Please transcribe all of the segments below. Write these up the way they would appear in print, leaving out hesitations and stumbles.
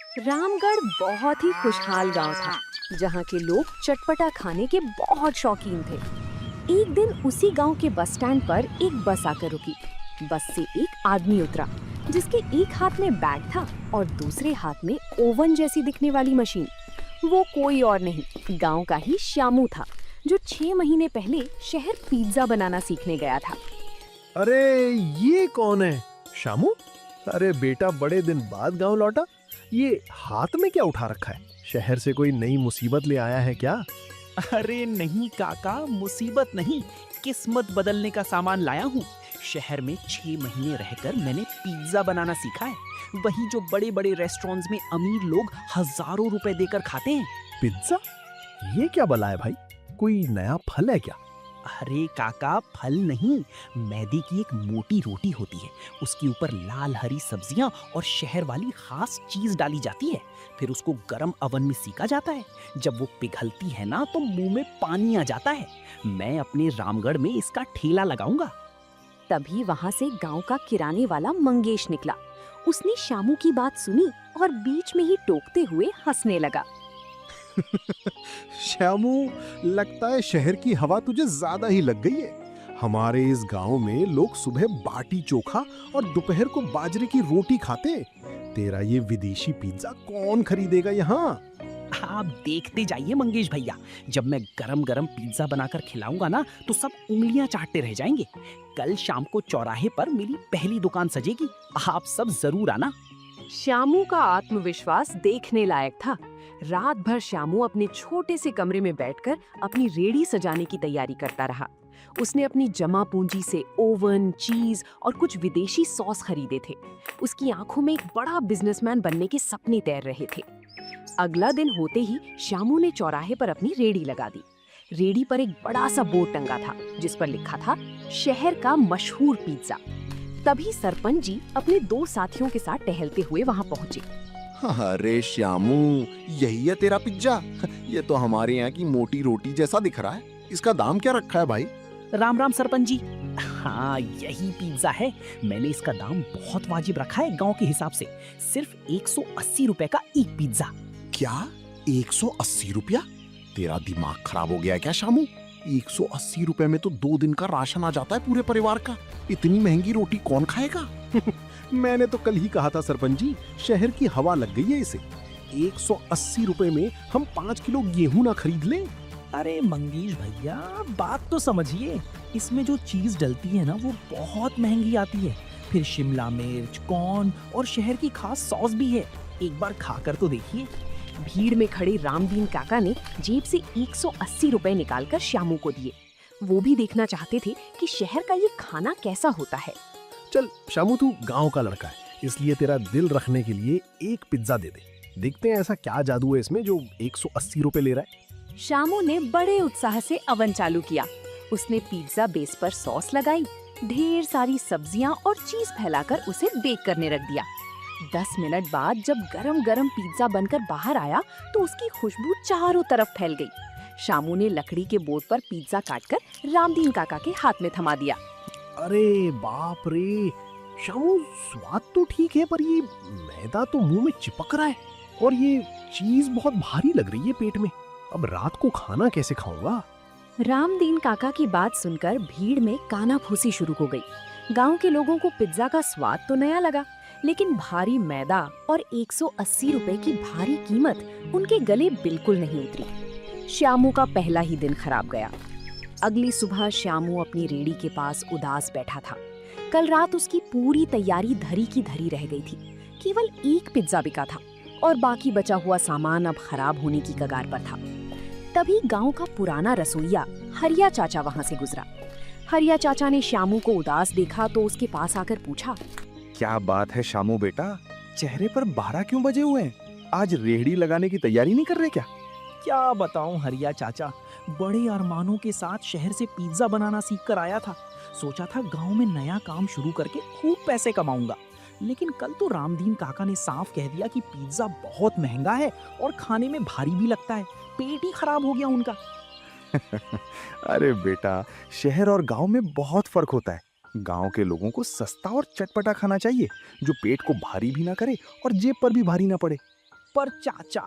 रामगढ़ बहुत ही खुशहाल गांव था, जहां के लोग चटपटा खाने के बहुत शौकीन थे। एक दिन उसी गांव के बस स्टैंड पर एक बस आकर रुकी। बस से एक आदमी उतरा, जिसके एक हाथ में बैग था और दूसरे हाथ में ओवन जैसी दिखने वाली मशीन। वो कोई और नहीं, गांव का ही श्यामू था, जो 6 महीने पहले शहर पिज्जा बनाना सीखने गया था। अरे ये कौन है? शामू? अरे बेटा, बड़े दिन बाद गांव लौटा। ये हाथ में क्या उठा रखा है? शहर से कोई नई मुसीबत ले आया है क्या? अरे नहीं काका, मुसीबत नहीं, किस्मत बदलने का सामान लाया हूँ। शहर में 6 महीने रहकर मैंने पिज्जा बनाना सीखा है, वही जो बड़े बड़े रेस्टोरेंट्स में अमीर लोग हजारों रुपए देकर खाते हैं। पिज्जा? ये क्या बला है भाई? कोई नया फल है क्या? अरे काका, फल नहीं, मैदे की एक मोटी रोटी होती है, उसके ऊपर लाल हरी सब्जियां और शहर वाली खास चीज डाली जाती है। फिर उसको गरम अवन में सेका जाता है। जब वो पिघलती है ना, तो मुंह में पानी आ जाता है। मैं अपने रामगढ़ में इसका ठेला लगाऊंगा। तभी वहां से गांव का किराने वाला मंगेश निकला। उसने शामू की बात सुनी और बीच में ही टोकते हुए हंसने लगा। श्यामू, लगता है शहर की हवा तुझे ज्यादा ही लग गई है। हमारे इस गांव में लोग सुबह बाटी चोखा और दोपहर को बाजरे की रोटी खाते। तेरा ये विदेशी पिज्जा कौन खरीदेगा यहाँ? आप देखते जाइए मंगेश भैया, जब मैं गरम गरम पिज्जा बनाकर खिलाऊंगा ना, तो सब उंगलियां चाटते रह जाएंगे। कल शाम को चौराहे पर मेरी पहली दुकान सजेगी, आप सब जरूर आना। श्यामू का आत्मविश्वास देखने लायक था। रात भर श्यामू अपने छोटे से कमरे में बैठकर अपनी रेड़ी सजाने की तैयारी करता रहा। उसने अपनी जमा पूंजी से ओवन, चीज और कुछ विदेशी सॉस खरीदे थे। उसकी आंखों में एक बड़ा बिजनेसमैन बनने के सपने तैर रहे थे। अगला दिन होते ही श्यामू ने चौराहे पर अपनी रेड़ी लगा दी। रेड़ी पर एक बड़ा सा बोर्ड टंगा था, जिस पर लिखा था, शहर का मशहूर पिज्जा। तभी सरपंच जी अपने 2 साथियों के साथ टहलते हुए वहां पहुंचे। अरे श्यामू, यही है तेरा पिज्जा? ये तो हमारे यहाँ की मोटी रोटी जैसा दिख रहा है। इसका दाम क्या रखा है भाई? राम राम सरपंच जी। हाँ, यही पिज्जा है। मैंने इसका दाम बहुत वाजिब रखा है गांव के हिसाब से, सिर्फ 180 रुपए का एक पिज्जा। क्या 180 रुपया? तेरा दिमाग खराब हो गया है क्या शामू? 180 रुपए में तो 2 दिन का राशन आ जाता है पूरे परिवार का। इतनी महंगी रोटी कौन खाएगा? मैंने तो कल ही कहा था सरपंच जी, शहर की हवा लग गई है इसे। 180 रुपए में हम 5 किलो गेहूं ना खरीद लें? अरे मंगेश भैया, बात तो समझिए। इसमें जो चीज डलती है ना, वो बहुत महंगी आती है। फिर शिमला मिर्च, कॉर्न और शहर की खास सॉस भी है। एक बार खाकर तो देखिए। भीड़ में खड़े रामदीन काका ने जेब से 180 रुपए निकालकर श्यामू को दिए। वो भी देखना चाहते थे कि शहर का ये खाना कैसा होता है। चल शामू, तू गांव का लड़का है, इसलिए तेरा दिल रखने के लिए एक पिज्जा दे दे। देखते हैं ऐसा क्या जादू है इसमें जो 180 रुपए ले रहा है। श्यामू ने बड़े उत्साह से अवन चालू किया। उसने पिज्जा बेस पर सॉस लगाई, ढेर सारी सब्जियां और चीज फैलाकर उसे बेक करने रख दिया। 10 मिनट बाद जब गरम गरम पिज्जा बनकर बाहर आया, तो उसकी खुशबू चारों तरफ फैल गई। श्यामू ने लकड़ी के बोर्ड पर पिज्जा काटकर रामदीन काका के हाथ में थमा दिया। अरे बाप रे शामू, स्वाद तो ठीक है, पर ये मैदा तो मुंह में चिपक रहा है और ये चीज बहुत भारी लग रही है पेट में। अब रात को खाना कैसे खाऊंगा? रामदीन काका की बात सुनकर भीड़ में कानाफूसी शुरू हो गई। गांव के लोगों को पिज्जा का स्वाद तो नया लगा, लेकिन भारी मैदा और 180 रुपए की भारी कीमत उनके गले बिल्कुल नहीं उतरी। श्यामू का पहला ही दिन खराब गया। अगली सुबह श्यामू अपनी रेड़ी के पास उदास बैठा था। कल रात उसकी पूरी तैयारी धरी की धरी रह गई थी। केवल एक पिज्जा बिका था और बाकी बचा हुआ सामान अब खराब होने की कगार पर था। तभी गांव का पुराना रसोइया हरिया चाचा वहां से गुजरा। हरिया चाचा ने श्यामू को उदास देखा तो उसके पास आकर पूछा, क्या बात है शामू बेटा, चेहरे पर 12 क्यों बजे हुए हैं? आज रेहड़ी लगाने की तैयारी नहीं कर रहे क्या? क्या बताऊं हरिया चाचा, बड़े अरमानों के साथ शहर से पिज्जा बनाना सीख कर आया था। सोचा था गांव में नया काम शुरू करके खूब पैसे कमाऊंगा, लेकिन कल तो रामदीन काका ने साफ कह दिया कि पिज्जा बहुत महंगा है और खाने में भारी भी लगता है। पेट ही खराब हो गया उनका। अरे बेटा, शहर और गांव में बहुत फर्क होता है। गांव के लोगों को सस्ता और चटपटा खाना चाहिए, जो पेट को भारी भी ना करे और जेब पर भी भारी ना पड़े। पर चाचा,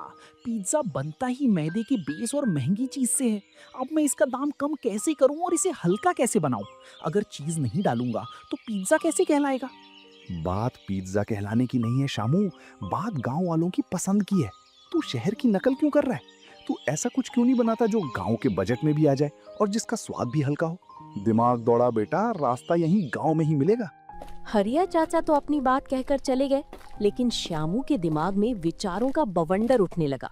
पिज्जा बनता ही मैदे के बेस और महंगी चीज से है। अब मैं इसका दाम कम कैसे करूं और इसे हल्का कैसे बनाऊं? अगर चीज नहीं डालूंगा तो पिज्जा कैसे कहलाएगा? बात पिज्जा कहलाने की नहीं है शामू, बात गांव वालों की पसंद की है। तू शहर की नकल क्यों कर रहा है? तू ऐसा कुछ क्यों नहीं बनाता जो गांव के बजट में भी आ जाए और जिसका स्वाद भी हल्का हो? दिमाग दौड़ा बेटा, रास्ता यहीं गांव में ही मिलेगा। हरिया चाचा तो अपनी बात कहकर चले गए, लेकिन श्यामू के दिमाग में विचारों का बवंडर उठने लगा।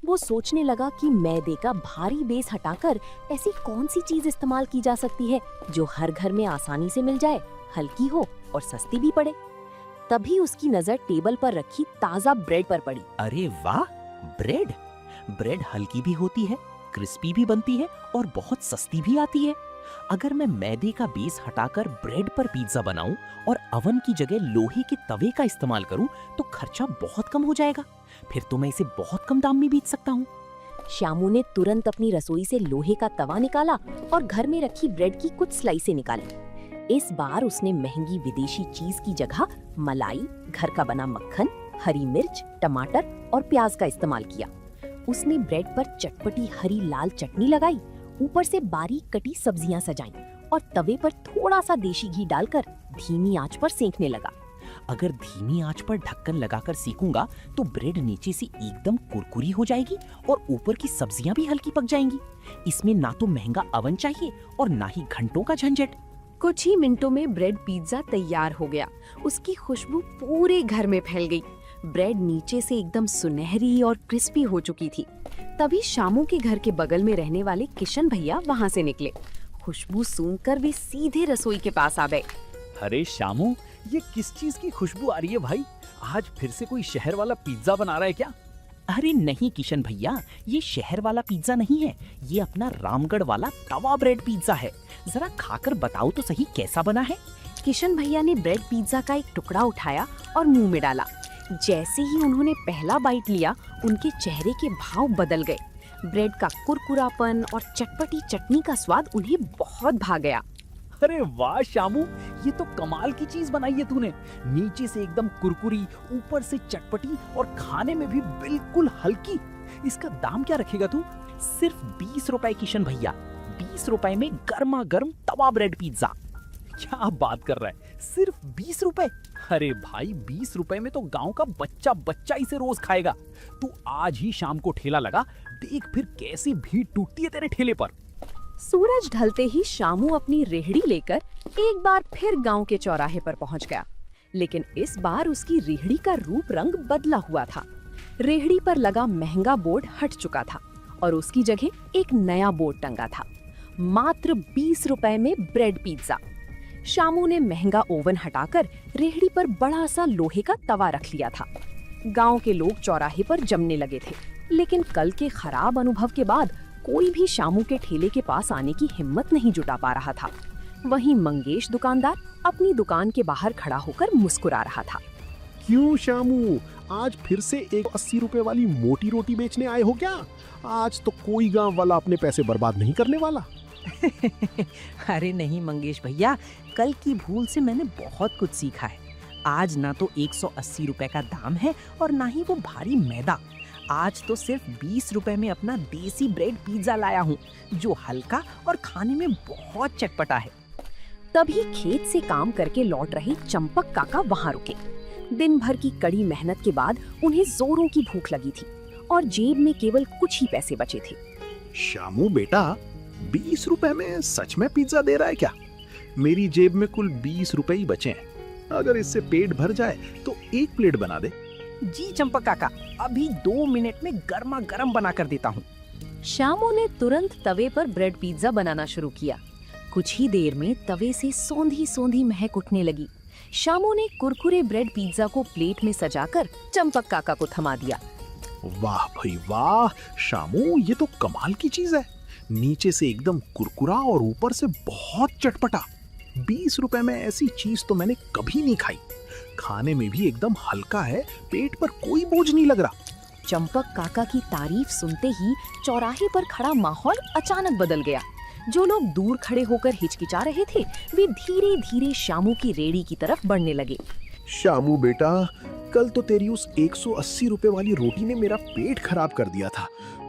वो सोचने लगा कि मैदे का भारी बेस हटाकर ऐसी कौन सी चीज इस्तेमाल की जा सकती है जो हर घर में आसानी से मिल जाए, हल्की हो और सस्ती भी पड़े। तभी उसकी नजर टेबल पर रखी ताजा ब्रेड पर पड़ी। अरे वाह, ब्रेड! ब्रेड हल्की भी होती है, क्रिस्पी भी बनती है और बहुत सस्ती भी आती है। अगर मैं मैदे का बेस हटाकर ब्रेड पर पिज्जा बनाऊं और अवन की जगह लोहे के तवे का इस्तेमाल करूं तो खर्चा बहुत कम हो जाएगा। फिर तो मैं इसे बहुत कम दाम में बेच सकता हूं। श्यामू ने तुरंत अपनी रसोई से लोहे का तवा निकाला और घर में रखी ब्रेड की कुछ स्लाइसें निकाली। इस बार उसने महंगी विदेशी चीज की जगह मलाई, घर का बना मक्खन, हरी मिर्च, टमाटर और प्याज का इस्तेमाल किया। उसने ब्रेड पर चटपटी हरी लाल चटनी लगाई, ऊपर से बारीक कटी सब्जियां सजाईं और तवे पर थोड़ा सा देशी घी डालकर धीमी आंच पर सेंकने लगा। अगर धीमी आंच पर ढक्कन लगाकर सेकूंगा तो ब्रेड नीचे से एकदम कुरकुरी हो जाएगी और ऊपर की सब्जियां भी हल्की पक जाएंगी। इसमें ना तो महंगा अवन चाहिए और ना ही घंटों का झंझट। कुछ ही मिनटों में ब्रेड पिज्जा तैयार हो गया। उसकी खुशबू पूरे घर में फैल गई। ब्रेड नीचे से एकदम सुनहरी और क्रिस्पी हो चुकी थी। तभी शामू के घर के बगल में रहने वाले किशन भैया वहाँ से निकले। खुशबू सूंघकर वे सीधे रसोई के पास आ गए। अरे शामू, ये किस चीज की खुशबू आ रही है भाई? आज फिर से कोई शहर वाला पिज्जा बना रहा है क्या? अरे नहीं किशन भैया, ये शहर वाला पिज्जा नहीं है, ये अपना रामगढ़ वाला तवा ब्रेड पिज्जा है। जरा खाकर बताओ तो सही कैसा बना है। किशन भैया ने ब्रेड पिज्जा का एक टुकड़ा उठाया और मुंह में डाला। जैसे ही उन्होंने पहला बाइट लिया, उनके चेहरे के भाव बदल गए। ब्रेड का कुरकुरापन और चटपटी चटनी का स्वाद उन्हें बहुत भा गया। अरे वाह शामू, ये तो कमाल की चीज बनाई है तूने। नीचे से एकदम कुरकुरी, ऊपर से चटपटी और खाने में भी बिल्कुल हल्की। इसका दाम क्या रखेगा तू? सिर्फ 20 रुपए किशन भैया। 20 रुपए में गर्मा गर्म तवा ब्रेड पिज्जा। क्या बात कर रहा है, सिर्फ 20 रुपए? अरे भाई, 20 रुपए में तो गांव का बच्चा बच्चा इसे रोज खाएगा। तू आज ही शाम को ठेला लगा, देख फिर कैसी भीड़ टूटती है तेरे ठेले पर। सूरज ढलते ही शामू अपनी रेहड़ी लेकर एक बार फिर गांव के चौराहे पर पहुंच गया। लेकिन इस बार उसकी रेहड़ी का रूप रंग बदला हुआ था। रेहड़ी पर लगा महंगा बोर्ड हट चुका था और उसकी जगह एक नया बोर्ड टंगा था। मात्र 20 रुपए में ब्रेड पिज्जा। शामू ने महंगा ओवन हटाकर रेहड़ी पर बड़ा सा लोहे का तवा रख लिया था। गांव के लोग चौराहे पर जमने लगे थे, लेकिन कल के खराब अनुभव के बाद कोई भी शामू के ठेले के पास आने की हिम्मत नहीं जुटा पा रहा था। वहीं मंगेश दुकानदार अपनी दुकान के बाहर खड़ा होकर मुस्कुरा रहा था। क्यों शामू, आज फिर से 180 रुपए वाली मोटी रोटी बेचने आए हो क्या? आज तो कोई गांव वाला अपने पैसे बर्बाद नहीं करने वाला। अरे नहीं मंगेश भैया, कल की भूल से मैंने बहुत कुछ सीखा है। आज ना तो 180 रुपए का दाम है और ना ही वो भारी मैदा। आज तो सिर्फ 20 रुपए में अपना देसी ब्रेड पिज्जा लाया हूँ, जो हल्का और खाने में बहुत चटपटा है। तभी खेत से काम करके लौट रहे चंपक काका वहाँ रुके। दिन भर की कड़ी मेहनत के बाद उन्हें जोरों की भूख लगी थी और जेब में केवल कुछ ही पैसे बचे थे। शामू बेटा, 20 रुपए में सच में पिज्जा दे रहा है क्या? मेरी जेब में कुल 20 रुपए ही बचे हैं। अगर इससे पेट भर जाए तो एक प्लेट बना दे। जी चंपक काका, अभी 2 मिनट में गर्मा गर्म बना कर देता हूँ। शामू ने तुरंत तवे पर ब्रेड पिज्जा बनाना शुरू किया। कुछ ही देर में तवे से सौंधी सौंधी महक उठने लगी। शामू ने कुरकुरे ब्रेड पिज्जा को प्लेट में सजाकर चंपक काका को थमा दिया। वाह भाई वाह शामू, ये तो कमाल की चीज है। नीचे से एकदम कुरकुरा और ऊपर से बहुत चटपटा। 20 रुपए में ऐसी चीज तो मैंने कभी नहीं खाई। खाने में भी एकदम हल्का है, पेट पर कोई बोझ नहीं लग रहा। चंपक काका की तारीफ सुनते ही चौराहे पर खड़ा माहौल अचानक बदल गया। जो लोग दूर खड़े होकर हिचकिचा रहे थे, वे धीरे धीरे शामू की रेड़ी की तरफ बढ़ने लगे। शामू बेटा, कल तो तेरी उस 180 रुपए वाली रोटी ने मेरा पेट खराब कर दिया था,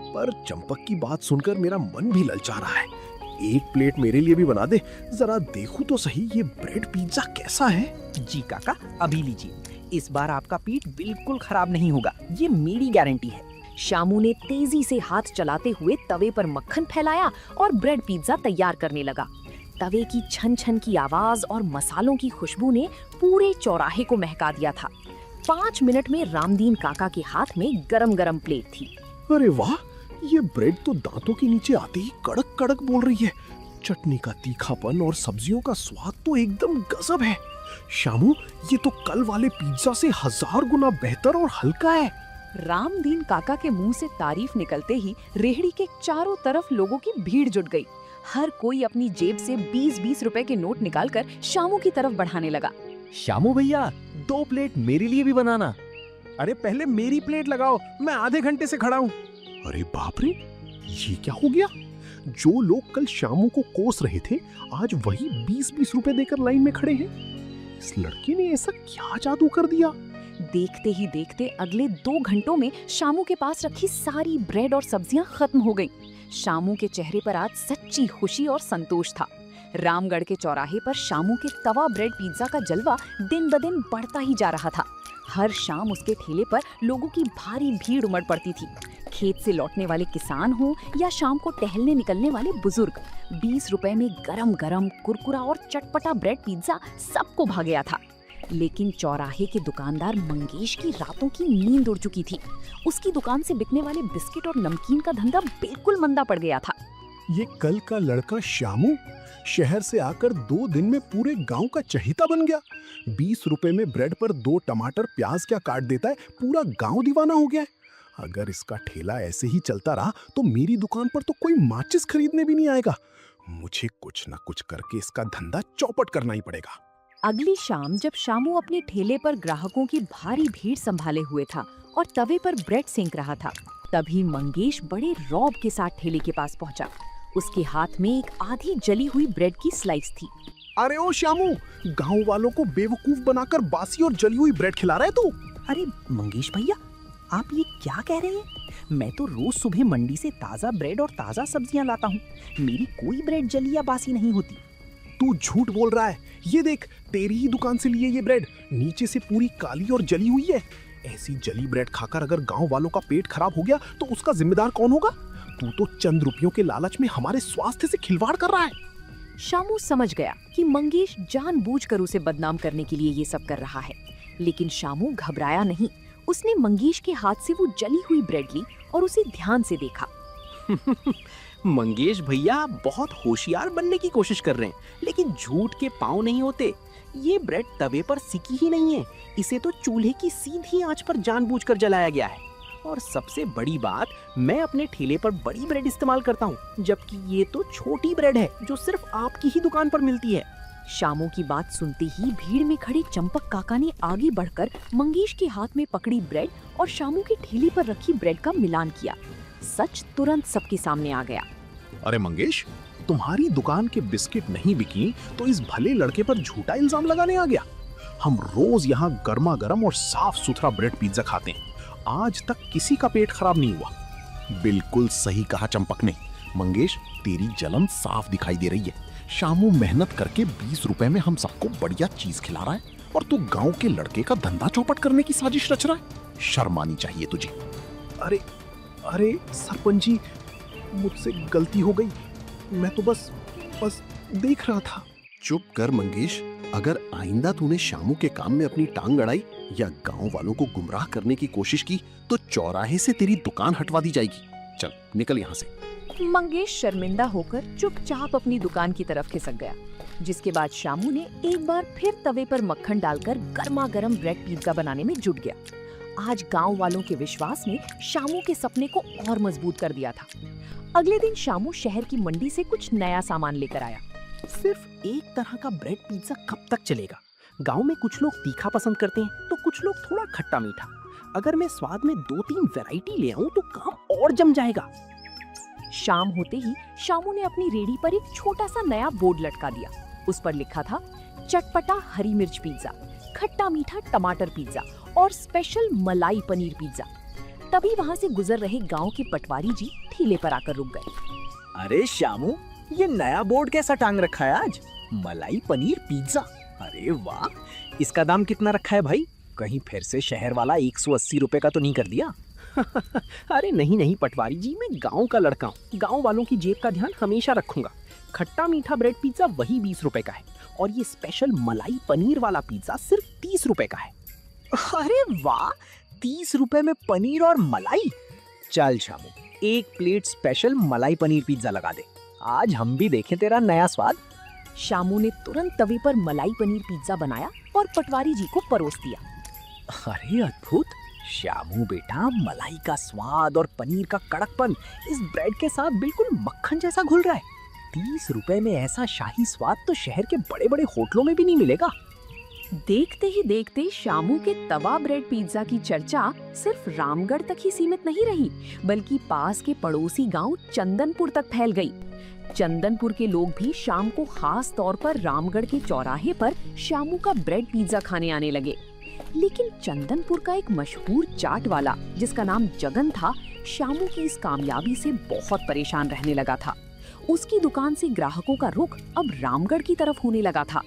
पर चंपक की बात सुनकर मेरा मन भी ललचा रहा है। एक प्लेट मेरे लिए भी बना दे, जरा देखूं तो सही ये ब्रेड पिज्जा कैसा है। जी काका, अभी लीजिए। इस बार आपका पेट बिल्कुल खराब नहीं होगा, ये मेरी गारंटी है। शामू ने तेजी से हाथ चलाते हुए तवे पर मक्खन फैलाया और ब्रेड पिज्जा तैयार करने लगा। तवे की छन छन की आवाज और मसालों की खुशबू ने पूरे चौराहे को महका दिया था। 5 मिनट में रामदीन काका के हाथ में गरम गरम प्लेट थी। अरे वाह, ये ब्रेड तो दांतों के नीचे आते ही कड़क कड़क बोल रही है। चटनी का तीखापन और सब्जियों का स्वाद तो एकदम गजब है। शामू, ये तो कल वाले पिज्जा से 1000 गुना बेहतर और हल्का है। रामदीन काका के मुंह से तारीफ निकलते ही रेहड़ी के चारों तरफ लोगों की भीड़ जुट गई। हर कोई अपनी जेब से 20-20 रुपए के नोट निकालकर शामू की तरफ बढ़ाने लगा। शामू भैया, 2 प्लेट मेरे लिए भी बनाना। अरे पहले मेरी प्लेट लगाओ, मैं आधे घंटे से खड़ा हूँ। अरे बाप रे, ये क्या हो गया? जो लोग कल शामू को कोस रहे थे, आज वही 20-20 रुपए देकर लाइन में खड़े हैं। इस लड़के ने ऐसा क्या जादू कर दिया? देखते ही देखते अगले 2 घंटों में शामू के पास रखी सारी ब्रेड और सब्जियां खत्म हो गईं। शामू के चेहरे पर आज सच्ची खुशी और संतोष था। रामगढ़ के चौराहे पर शामू के तवा ब्रेड पिज्जा का जलवा दिन ब दिन बढ़ता ही जा रहा था। हर शाम उसके ठेले पर लोगों की भारी भीड़ उमड़ पड़ती थी। खेत से लौटने वाले किसान हो या शाम को टहलने निकलने वाले बुजुर्ग, 20 रुपए में गरम गरम कुरकुरा और चटपटा ब्रेड पिज्जा सबको भा गया था। लेकिन चौराहे के दुकानदार मंगेश की रातों की नींद उड़ चुकी थी। उसकी दुकान से बिकने वाले बिस्किट और नमकीन का धंधा बिल्कुल मंदा पड़ गया था। ये कल का लड़का शामू शहर से आकर 2 दिन में पूरे गांव का चहेता बन गया। 20 रुपए में ब्रेड पर 2 टमाटर प्याज क्या काट देता है, पूरा गांव दीवाना हो गया है। अगर इसका ठेला ऐसे ही चलता रहा तो मेरी दुकान पर तो कोई माचिस खरीदने भी नहीं आएगा। मुझे कुछ ना कुछ करके इसका धंधा चौपट करना ही पड़ेगा। अगली शाम जब शामू अपने ठेले पर ग्राहकों की भारी भीड़ संभाले हुए था और तवे पर ब्रेड सेंक रहा था, तभी मंगेश बड़े रौब के साथ ठेले के पास पहुंचा। उसके हाथ में एक आधी जली हुई ब्रेड की स्लाइस थी। अरे ओ शामू, गांव वालों को बेवकूफ बनाकर बासी और जली हुई ब्रेड खिला रहा है तू? अरे मंगेश भैया, आप ये क्या कह रहे हैं? मैं तो रोज सुबह मंडी से ताज़ा ब्रेड और ताज़ा सब्जियां लाता हूँ। मेरी कोई ब्रेड जली या बासी नहीं होती। तू झूठ बोल रहा है। ये देख, तेरी ही दुकान से लिए ये ब्रेड नीचे से पूरी काली और जली हुई है। ऐसी जली ब्रेड खाकर अगर गांव वालों का पेट खराब हो गया तो उसका जिम्मेदार कौन होगा? तू तो चंद रुपयों के लालच में हमारे स्वास्थ्य से खिलवाड़ कर रहा है। शामू समझ गया कि मंगेश जानबूझकर उसे बदनाम करने के लिए ये सब कर रहा है। लेकिन शामू घबराया नहीं। उसने मंगेश के हाथ से वो जली हुई ब्रेड ली और उसे ध्यान से देखा। मंगेश भैया बहुत होशियार बनने की कोशिश कर रहे हैं, लेकिन झूठ के पांव नहीं होते। ये ब्रेड तवे पर सिकी ही नहीं है, इसे तो चूल्हे की सीधी आंच पर जानबूझकर जलाया गया है। और सबसे बड़ी बात, मैं अपने ठेले पर बड़ी ब्रेड इस्तेमाल करता हूँ, जबकि ये तो छोटी ब्रेड है जो सिर्फ आपकी ही दुकान पर मिलती है। शामू की बात सुनते ही भीड़ में खड़े चंपक काका ने आगे बढ़कर मंगेश के हाथ में पकड़ी ब्रेड और शामू की ठेली पर रखी ब्रेड का मिलान किया। सच तुरंत सबके सामने आ गया। अरे मंगेश, तुम्हारी दुकान के बिस्किट नहीं बिकी तो इस भले लड़के पर झूठा इल्जाम लगाने आ गया। हम रोज यहाँ गर्मा गर्म और साफ सुथरा ब्रेड पिज्जा खाते हैं, आज तक किसी का पेट खराब नहीं हुआ। बिल्कुल सही कहा चंपक ने। मंगेश, तेरी जलन साफ दिखाई दे रही है। शामू मेहनत करके 20 रुपए में हम सबको बढ़िया चीज खिला रहा है और तू गांव के लड़के का धंधा चौपट करने की साजिश रच रहा है। शर्म आनी चाहिए तुझे। अरे अरे सरपंच जी, मुझसे गलती हो गई। मैं तो बस देख रहा था। चुप कर मंगेश। अगर आइंदा तूने शामू के काम में अपनी टांग अड़ाई या गांव वालों को गुमराह करने की कोशिश की तो चौराहे से तेरी दुकान हटवा दी जाएगी। चल निकल यहाँ से। मंगेश शर्मिंदा होकर चुपचाप अपनी दुकान की तरफ खिसक गया। जिसके बाद शामू ने एक बार फिर तवे पर मक्खन डालकर गर्मा गर्म ब्रेड पिज्जा बनाने में जुट गया। आज गांव वालों के विश्वास ने शामू के सपने को और मजबूत कर दिया था। अगले दिन शामू शहर की मंडी से कुछ नया सामान लेकर आया। सिर्फ एक तरह का ब्रेड पिज्जा कब तक चलेगा? गांव में कुछ लोग तीखा पसंद करते हैं तो कुछ लोग थोड़ा खट्टा मीठा। अगर मैं स्वाद में 2-3 वैरायटी ले आऊं तो काम और जम जाएगा। शाम होते ही शामू ने अपनी रेडी पर एक छोटा सा नया बोर्ड लटका दिया। उस पर लिखा था चटपटा हरी मिर्च पिज्जा, खट्टा मीठा टमाटर पिज्जा और स्पेशल मलाई पनीर पिज्जा। तभी वहां से गुजर रहे गांव के पटवारी जी ठेले पर आकर रुक गए। अरे शामू, ये नया बोर्ड कैसा टांग रखा है आज? मलाई पनीर पिज्जा, अरे वाह। इसका दाम कितना रखा है भाई? कहीं फिर से शहर वाला 180 रुपए का तो नहीं कर दिया? अरे नहीं नहीं पटवारी जी, मैं गांव का लड़का हूँ, गांव वालों की जेब का ध्यान हमेशा रखूंगा। खट्टा मीठा ब्रेड पिज्जा वही 20 रुपए का है और ये स्पेशल मलाई पनीर वाला पिज्जा सिर्फ 30 रुपए का है। अरे वाह, 30 रुपए में पनीर और मलाई। चल शामू, एक प्लेट स्पेशल मलाई पनीर पिज्जा लगा दे, आज हम भी देखें तेरा नया स्वाद। शामू ने तुरंत तवे पर मलाई पनीर पिज्जा बनाया और पटवारी जी को परोस दिया। अरे अद्भुत श्यामू बेटा, मलाई का स्वाद और पनीर का कड़कपन इस ब्रेड के साथ बिल्कुल मक्खन जैसा घुल रहा है। 30 रुपए में ऐसा शाही स्वाद तो शहर के बड़े बड़े होटलों में भी नहीं मिलेगा। देखते ही देखते शामू के तवा ब्रेड पिज्जा की चर्चा सिर्फ रामगढ़ तक ही सीमित नहीं रही, बल्कि पास के पड़ोसी गांव चंदनपुर तक फैल गई। चंदनपुर के लोग भी शाम को खास तौर पर रामगढ़ के चौराहे पर शामू का ब्रेड पिज्जा खाने आने लगे। लेकिन चंदनपुर का एक मशहूर चाट वाला जिसका नाम जगन था, शामू की इस कामयाबी से बहुत परेशान रहने लगा था। उसकी दुकान से ग्राहकों का रुख अब रामगढ़ की तरफ होने लगा था।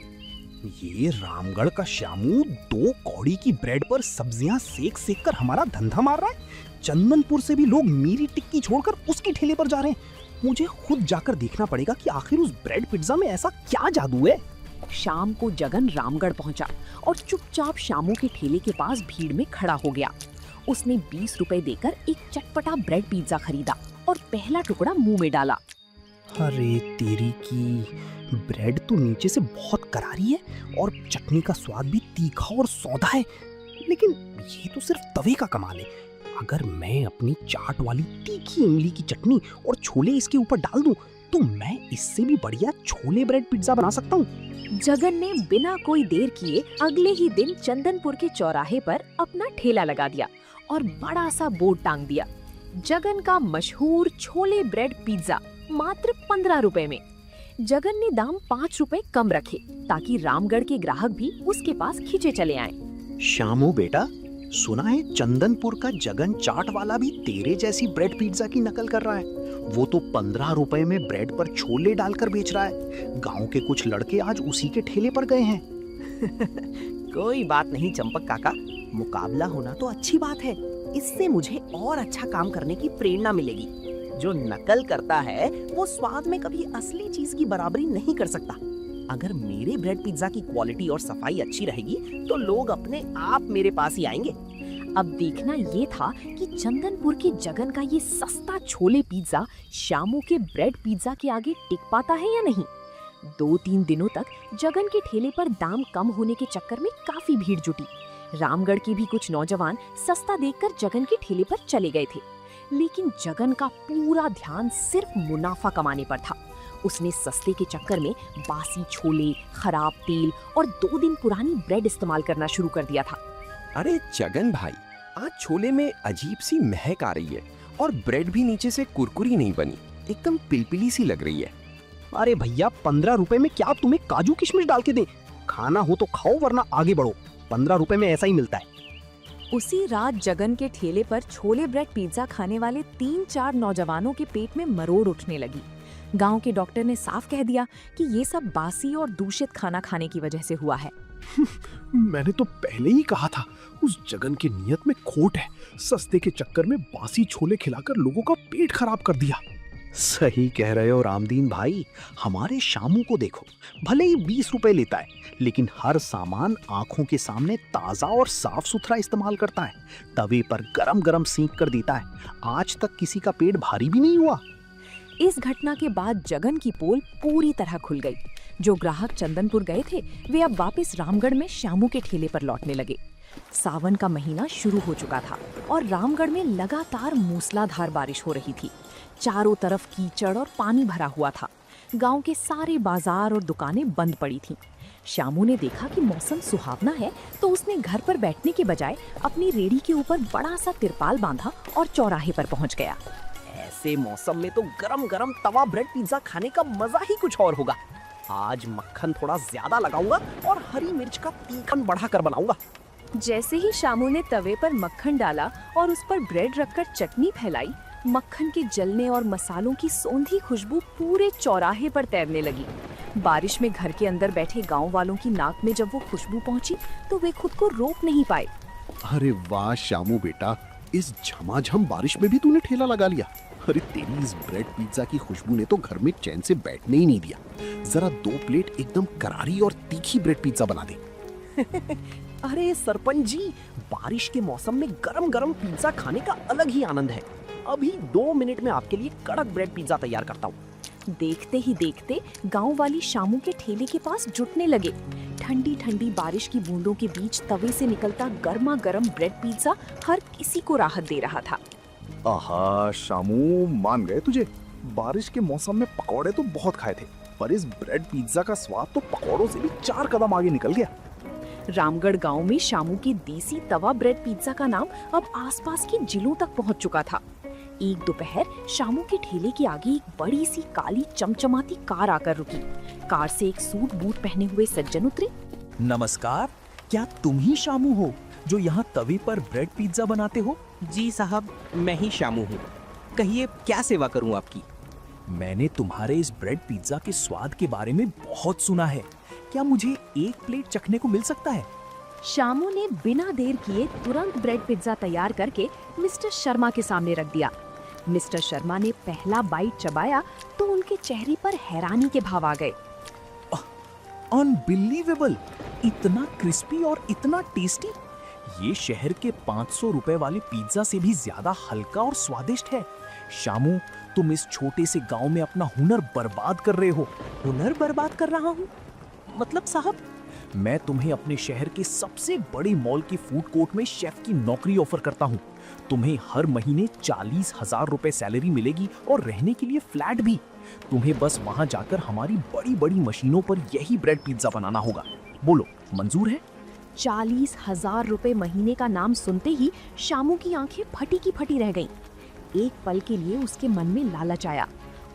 ये रामगढ़ का श्यामू 2 कौड़ी की ब्रेड पर सब्जियां सेक सेक कर हमारा धंधा मार रहा है। चंदनपुर से भी लोग मेरी टिक्की छोड़कर उसकी ठेले पर जा रहे हैं। मुझे खुद जाकर देखना पड़ेगा कि आखिर उस ब्रेड पिज्जा में ऐसा क्या जादू है। शाम को जगन रामगढ़ पहुंचा और चुपचाप शामू के ठेले के पास भीड़ में खड़ा हो गया। उसने 20 रुपए देकर एक चटपटा ब्रेड पिज्जा खरीदा और पहला टुकड़ा मुंह में डाला। अरे तेरी की, ब्रेड तो नीचे से बहुत करारी है और चटनी का स्वाद भी तीखा और सौंधा है। लेकिन ये तो सिर्फ तवे का कमाल है। अगर मैं अपनी चाट वाली तीखी इमली की चटनी और छोले इसके ऊपर डाल दूं, तो मैं इससे भी बढ़िया छोले ब्रेड पिज्जा बना सकता हूँ। जगन ने बिना कोई देर किए अगले ही दिन चंदनपुर के चौराहे पर अपना ठेला लगा दिया और बड़ा सा बोर्ड टांग दिया, जगन का मशहूर छोले ब्रेड पिज्जा, मात्र 15 रुपए में। जगन ने दाम 5 रुपए कम रखे ताकि रामगढ़ के ग्राहक भी उसके पास खींचे चले आएं। श्यामू बेटा, सुना है चंदनपुर का जगन चाट वाला भी तेरे जैसी ब्रेड पिज्जा की नकल कर रहा है। वो तो 15 रुपए में ब्रेड पर छोले डालकर बेच रहा है। गांव के कुछ लड़के आज उसी के ठेले पर गए हैं। कोई बात नहीं चंपक काका, मुकाबला होना तो अच्छी बात है। इससे मुझे और अच्छा काम करने की प्रेरणा मिलेगी। जो नकल करता है वो स्वाद में कभी असली चीज की बराबरी नहीं कर सकता। अगर मेरे ब्रेड पिज्जा की क्वालिटी और सफाई अच्छी रहेगी तो लोग अपने आप मेरे पास ही आएंगे। अब देखना ये था कि चंदनपुर के जगन का ये सस्ता छोले पिज्जा शामू के ब्रेड पिज्जा के आगे टिक पाता है या नहीं। 2-3 दिनों तक जगन के ठेले पर दाम कम होने के चक्कर में काफी भीड़ जुटी। रामगढ़ के भी कुछ नौजवान सस्ता देखकर जगन के ठेले पर चले गए थे, लेकिन जगन का पूरा ध्यान सिर्फ मुनाफा कमाने पर था। उसने सस्ते के चक्कर में बासी छोले, खराब तेल और 2 दिन पुरानी ब्रेड इस्तेमाल करना शुरू कर दिया था। अरे जगन भाई, आज छोले में अजीब सी महक आ रही है और ब्रेड भी नीचे से कुरकुरी नहीं बनी, एकदम पिलपिली सी लग रही है। अरे भैया, 15 रुपए में क्या तुम्हें काजू किशमिश डाल के दें? खाना हो तो खाओ वरना आगे बढ़ो। 15 रुपए में ऐसा ही मिलता है। उसी रात जगन के ठेले पर छोले ब्रेड पिज्जा खाने वाले 3-4 नौजवानों के पेट में मरोड़ उठने लगी। गांव के डॉक्टर ने साफ कह दिया कि ये सब बासी और दूषित खाना खाने की वजह से हुआ है। मैंने तो पहले ही कहा था, उस जगन की नीयत में खोट है। सस्ते के चक्कर में बासी छोले खिलाकर लोगों का पेट खराब कर दिया। सही कह रहे हो रामदीन भाई। हमारे शामू को देखो, भले ही 20 रुपए लेता है, लेकिन हर सामान आंखों के सामने ताजा और साफ सुथरा इस्तेमाल करता है। तवे पर गरम गरम सेंक कर देता है। आज तक किसी का पेट भारी भी नहीं हुआ। इस घटना के बाद जगन की पोल पूरी तरह खुल गई। जो ग्राहक चंदनपुर गए थे वे अब वापस रामगढ़ में शामू के ठेले पर लौटने लगे। सावन का महीना शुरू हो चुका था और रामगढ़ में लगातार मूसलाधार बारिश हो रही थी। चारों तरफ कीचड़ और पानी भरा हुआ था। गांव के सारे बाजार और दुकानें बंद पड़ी थीं। शामू ने देखा कि मौसम सुहावना है तो उसने घर पर बैठने के बजाय अपनी रेड़ी के ऊपर बड़ा सा तिरपाल बांधा और चौराहे पर पहुंच गया। ऐसे मौसम में तो गरम गरम तवा ब्रेड पिज्जा खाने का मजा ही कुछ और होगा। आज मक्खन थोड़ा ज्यादा लगाऊंगा और हरी मिर्च का तीखन बढ़ाकर बनाऊंगा। जैसे ही शामू ने तवे पर मक्खन डाला और उस पर ब्रेड रखकर चटनी फैलाई, मक्खन के जलने और मसालों की सौंधी खुशबू पूरे चौराहे पर तैरने लगी। बारिश में घर के अंदर बैठे गांव वालों की नाक में जब वो खुशबू पहुंची तो वे खुद को रोक नहीं पाए। अरे वाह शामू बेटा, इस झमाझम बारिश में भी तूने ठेला लगा लिया। अरे तेरी इस ब्रेड पिज्जा की खुशबू ने तो घर में चैन से बैठने ही नहीं दिया। जरा 2 प्लेट एकदम करारी और तीखी ब्रेड पिज्जा बना दे। अरे सरपंच जी, बारिश के मौसम में गरम गरम पिज्जा खाने का अलग ही आनंद है। अभी 2 मिनट में आपके लिए कड़क ब्रेड पिज्जा तैयार करता हूँ। देखते ही देखते गांव वाली शामू के ठेले के पास जुटने लगे। ठंडी ठंडी बारिश की बूंदों के बीच तवे से निकलता गर्मा गर्म ब्रेड पिज्जा हर किसी को राहत दे रहा था। आहा शामू, मान गए तुझे। बारिश के मौसम में पकौड़े तो बहुत खाए थे, पर इस ब्रेड पिज्जा का स्वाद तो पकौड़ों से भी 4 कदम आगे निकल गया। रामगढ़ गांव में शामू के देसी तवा ब्रेड पिज्जा का नाम अब आसपास के जिलों तक पहुंच चुका था। एक दोपहर शामू के ठेले के आगे एक बड़ी सी काली चमचमाती कार आकर रुकी। कार से एक सूट बूट पहने हुए सज्जन उतरे। नमस्कार, क्या तुम ही शामू हो जो यहाँ तवे पर ब्रेड पिज्जा बनाते हो? जी साहब, मैं ही शामू हूँ। कहिए क्या सेवा करूँ आपकी? मैंने तुम्हारे इस ब्रेड पिज्जा के स्वाद के बारे में बहुत सुना है। क्या मुझे 1 प्लेट चखने को मिल सकता है? शामू ने बिना देर किए तुरंत ब्रेड पिज्जा तैयार करके मिस्टर शर्मा के सामने रख दिया। मिस्टर शर्मा ने पहला बाइट चबाया तो उनके चेहरे पर हैरानी के भाव आ गए। अनबिलीवेबल! इतना क्रिस्पी और इतना टेस्टी! ये शहर के 500 रुपए वाले पिज्जा से भी ज्यादा हल्का और स्वादिष्ट है। शामू, तुम इस छोटे से गांव में अपना हुनर बर्बाद कर रहे हो। हुनर बर्बाद कर रहा हूँ? मतलब साहब? मैं तुम्हें अपने शहर के सबसे बड़े मॉल के फूड कोर्ट में शेफ की नौकरी ऑफर करता हूँ। तुम्हें हर महीने 40,000 रुपए सैलरी मिलेगी और रहने के लिए फ्लैट भी। तुम्हें बस वहाँ जाकर हमारी बड़ी बड़ी मशीनों पर यही ब्रेड पिज्जा बनाना होगा। बोलो, मंजूर है? 40,000 रुपए महीने का नाम सुनते ही शामू की आंखें फटी की फटी रह गईं। एक पल के लिए उसके मन में लालच आया।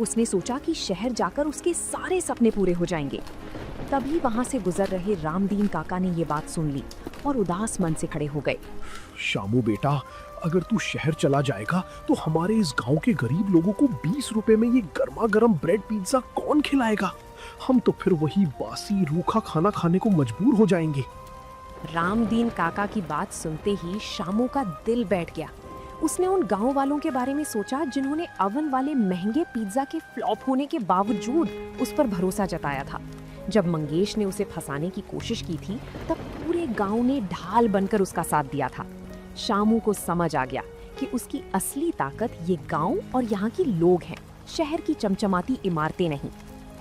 उसने सोचा कि शहर जाकर उसके सारे सपने पूरे हो जाएंगे। तभी वहां से गुजर रहे रामदीन काका ने ये बात सुन ली और उदास मन से खड़े हो गए। शामू बेटा, अगर तू शहर चला जाएगा तो हमारे इस गांव के गरीब लोगों को 20 रुपए में ये गर्मा गर्म ब्रेड पिज्जा कौन खिलाएगा? हम तो फिर वही बासी रूखा खाना खाने को मजबूर हो जाएंगे। रामदीन काका की बात सुनते ही शामू का दिल बैठ गया। उसने उन गांव वालों के बारे में सोचा जिन्होंने अवन वाले महंगे पिज्जा के फ्लॉप होने के बावजूद उस पर भरोसा जताया था। जब मंगेश ने उसे फंसाने की कोशिश की थी तब पूरे गांव ने ढाल बनकर उसका साथ दिया था। शामू को समझ आ गया कि उसकी असली ताकत ये गांव और यहाँ के लोग हैं, शहर की चमचमाती इमारतें नहीं।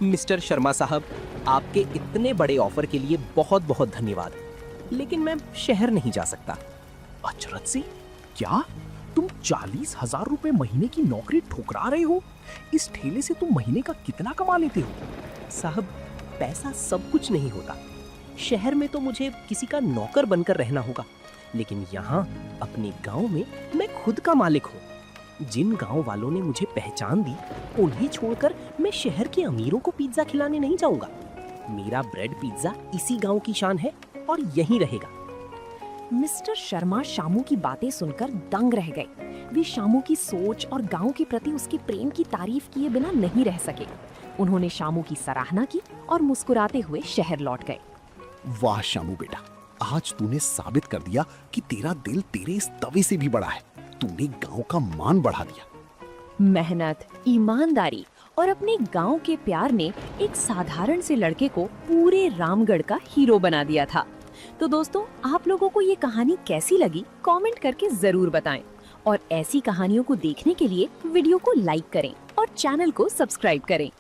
मिस्टर शर्मा साहब, आपके इतने बड़े ऑफर के लिए बहुत बहुत धन्यवाद, लेकिन मैं शहर नहीं जा सकता। अचरज से, क्या तुम 40,000 रुपए महीने की नौकरी ठुकरा रहे हो? इस ठेले से तुम महीने का कितना कमा लेते हो? साहब, पैसा सब कुछ नहीं होता। शहर में तो मुझे किसी का नौकर बनकर रहना होगा, लेकिन यहाँ अपने गांव में मैं खुद का मालिक हूँ। जिन गांव वालों ने मुझे पहचान दी, उन्हें छोड़कर मैं शहर के अमीरों को पिज्जा खिलाने नहीं जाऊंगा। मेरा ब्रेड पिज्जा इसी गांव की शान है और यहीं रहेगा। मिस्टर शर्मा शामू की बातें सुनकर दंग रह गए। वे शामू की सोच और गांव के प्रति उसके प्रेम की तारीफ किए बिना नहीं रह सके। उन्होंने शामू की सराहना की और मुस्कुराते हुए शहर लौट गए। वाह शामू बेटा, आज तूने साबित कर दिया कि तेरा दिल तेरे इस तवे से भी बड़ा है। तूने गांव का मान बढ़ा दिया। मेहनत, ईमानदारी और अपने गांव के प्यार ने एक साधारण से लड़के को पूरे रामगढ़ का हीरो बना दिया था। तो दोस्तों, आप लोगों को ये कहानी कैसी लगी कमेंट करके जरूर बताएं और ऐसी कहानियों को देखने के लिए वीडियो को लाइक करें और चैनल को सब्सक्राइब करें।